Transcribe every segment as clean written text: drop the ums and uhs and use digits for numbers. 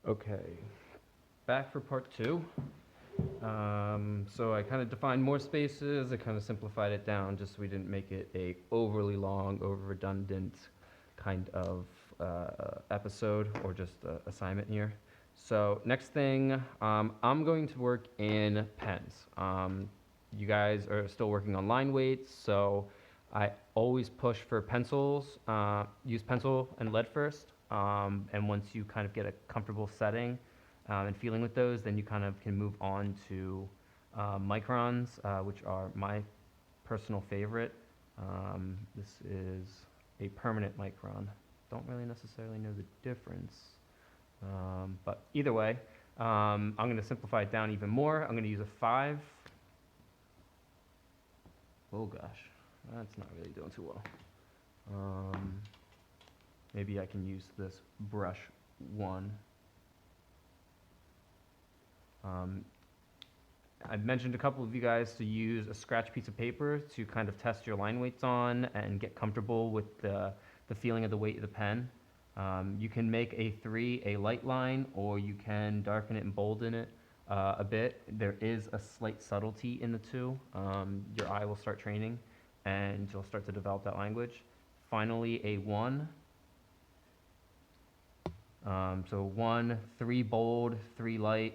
Okay, back for part two. So I kind of defined more spaces. I kind of simplified it down just so we didn't make it a overly long, over redundant kind of episode or just assignment here. So next thing, I'm going to work in pens. You guys are still working on line weights, so I always push for pencils. Use pencil and lead first, and once you kind of get a comfortable setting and feeling with those, then you kind of can move on to microns, which are my personal favorite. This is a permanent micron. Don't really necessarily know the difference, but either way, I'm going to simplify it down even more. I'm going to use a 5. Oh gosh, that's not really doing too well. Maybe I can use this brush 1. I've mentioned a couple of you guys to use a scratch piece of paper to kind of test your line weights on and get comfortable with the feeling of the weight of the pen. You can make a 3 a light line, or you can darken it and bolden it a bit. There is a slight subtlety in the two. Your eye will start training and you'll start to develop that language. Finally, a 1. So 1, 3 bold, 3 light,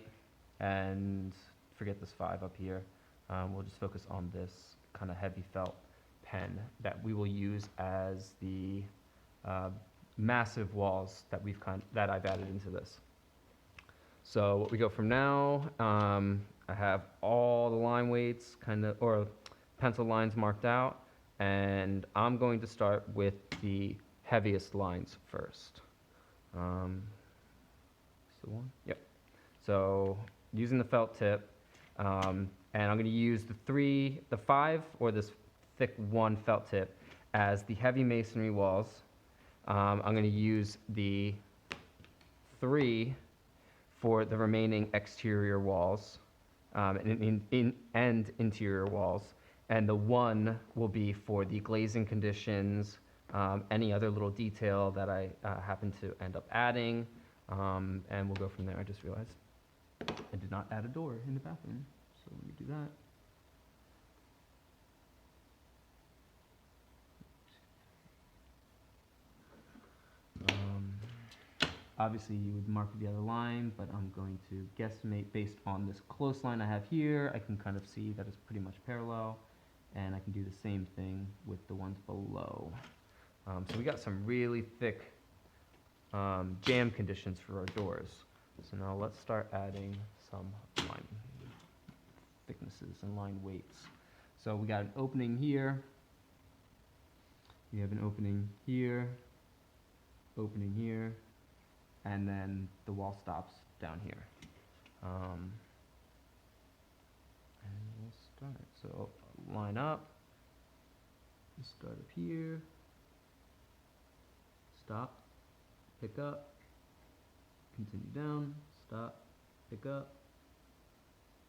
and forget this 5 up here. We'll just focus on this kind of heavy felt pen that we will use as the massive walls that that I've added into this. So what we go from now, I have all the line weights or pencil lines marked out, and I'm going to start with the heaviest lines first. The one? Yep. So using the felt tip, and I'm going to use the 5, or this thick 1 felt tip as the heavy masonry walls. I'm going to use the 3 for the remaining exterior walls and interior walls, and the 1 will be for the glazing conditions, any other little detail that I happen to end up adding, and we'll go from there. I just realized I did not add a door in the bathroom, so let me do that. Obviously, you would mark the other line, but I'm going to guesstimate based on this close line I have here. I can kind of see that it's pretty much parallel, and I can do the same thing with the ones below. So we got some really thick jam conditions for our doors. So now let's start adding some line thicknesses and line weights. So we got an opening here. We have an opening here, and then the wall stops down here. And we'll start. So line up, start up here, stop, pick up, continue down, stop, pick up,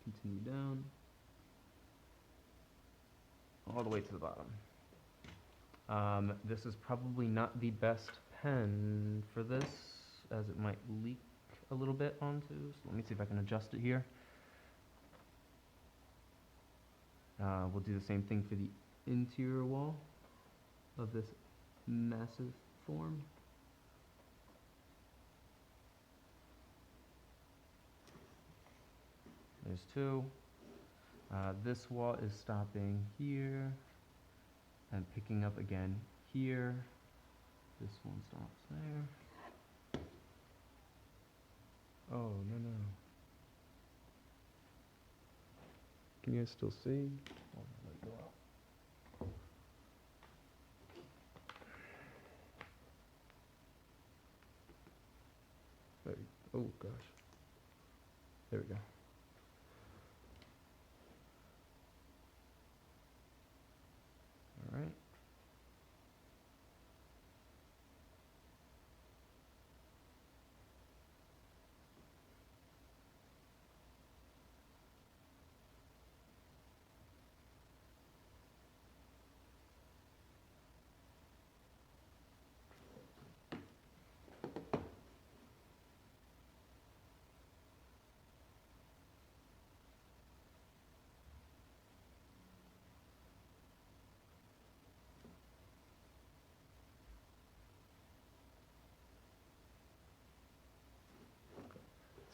continue down, all the way to the bottom. This is probably not the best pen for this, as it might leak a little bit onto. So let me see if I can adjust it here. We'll do the same thing for the interior wall of this massive form. There's 2. This wall is stopping here and picking up again here. This one stops there. Oh, no. Can you guys still see? Oh gosh. There we go. All right.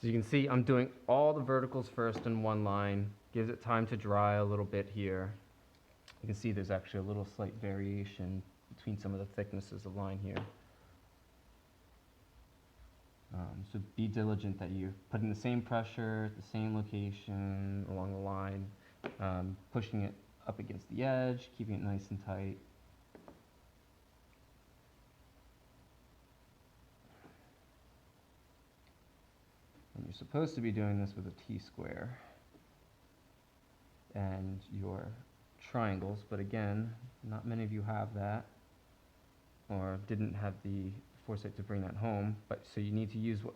So you can see I'm doing all the verticals first in one line, gives it time to dry a little bit here. You can see there's actually a little slight variation between some of the thicknesses of line here. So be diligent that you're putting the same pressure at the same location along the line, pushing it up against the edge, keeping it nice and tight. And you're supposed to be doing this with a T-square and your triangles, but again, not many of you have that or didn't have the foresight to bring that home. But so you need to use what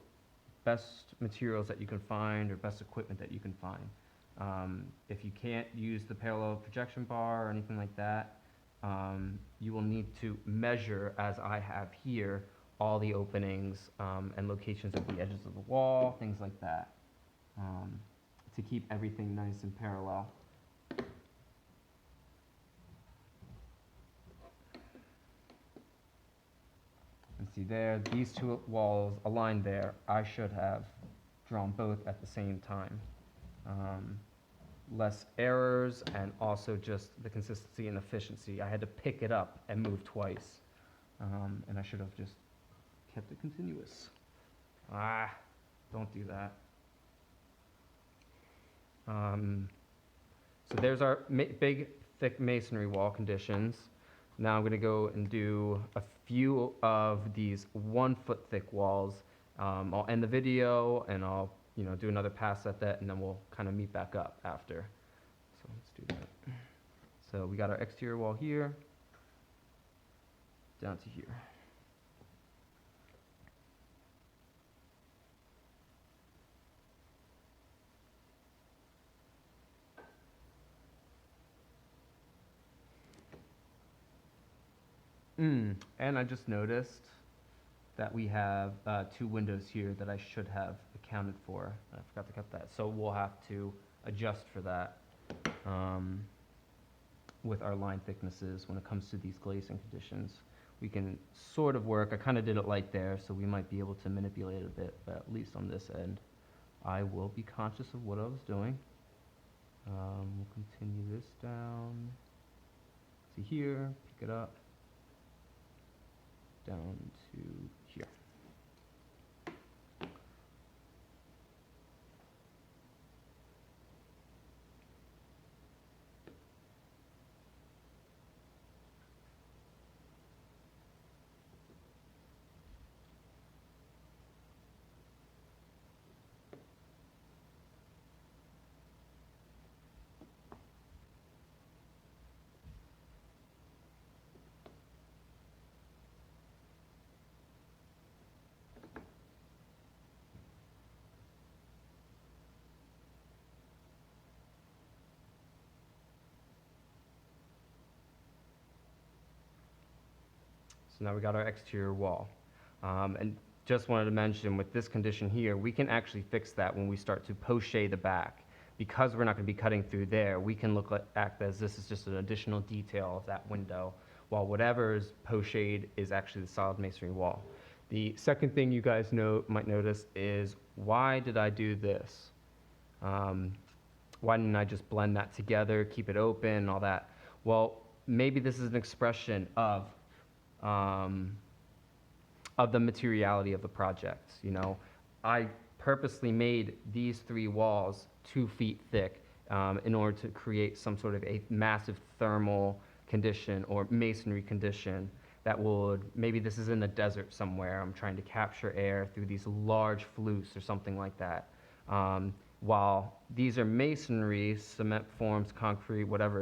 best materials that you can find or best equipment that you can find. If you can't use the parallel projection bar or anything like that, you will need to measure, as I have here, all the openings and locations of the edges of the wall, things like that, to keep everything nice and parallel. And see there, these two walls aligned there, I should have drawn both at the same time. Less errors and also just the consistency and efficiency. I had to pick it up and move twice. And I should have just kept it continuous. Don't do that. So there's our big, thick masonry wall conditions. Now I'm going to go and do a few of these 1 foot thick walls. I'll end the video and I'll do another pass at that, and then we'll kind of meet back up after. So let's do that. So we got our exterior wall here, down to here. And I just noticed that we have 2 windows here that I should have accounted for. I forgot to cut that. So we'll have to adjust for that with our line thicknesses when it comes to these glazing conditions. We can sort of work. I kind of did it light there, so we might be able to manipulate it a bit, but at least on this end, I will be conscious of what I was doing. We'll continue this down to here, pick it up, down to here. So now we got our exterior wall. And just wanted to mention, with this condition here, we can actually fix that when we start to poche the back. Because we're not going to be cutting through there, we can act as this is just an additional detail of that window, while whatever is pocheted is actually the solid masonry wall. The second thing you guys might notice is, why did I do this? Why didn't I just blend that together, keep it open, all that? Well, maybe this is an expression of the materiality of the project. I purposely made these 3 walls 2 feet thick in order to create some sort of a massive thermal condition or masonry condition that maybe this is in the desert somewhere. I'm trying to capture air through these large flutes or something like that. While these are masonry, cement forms, concrete, whatever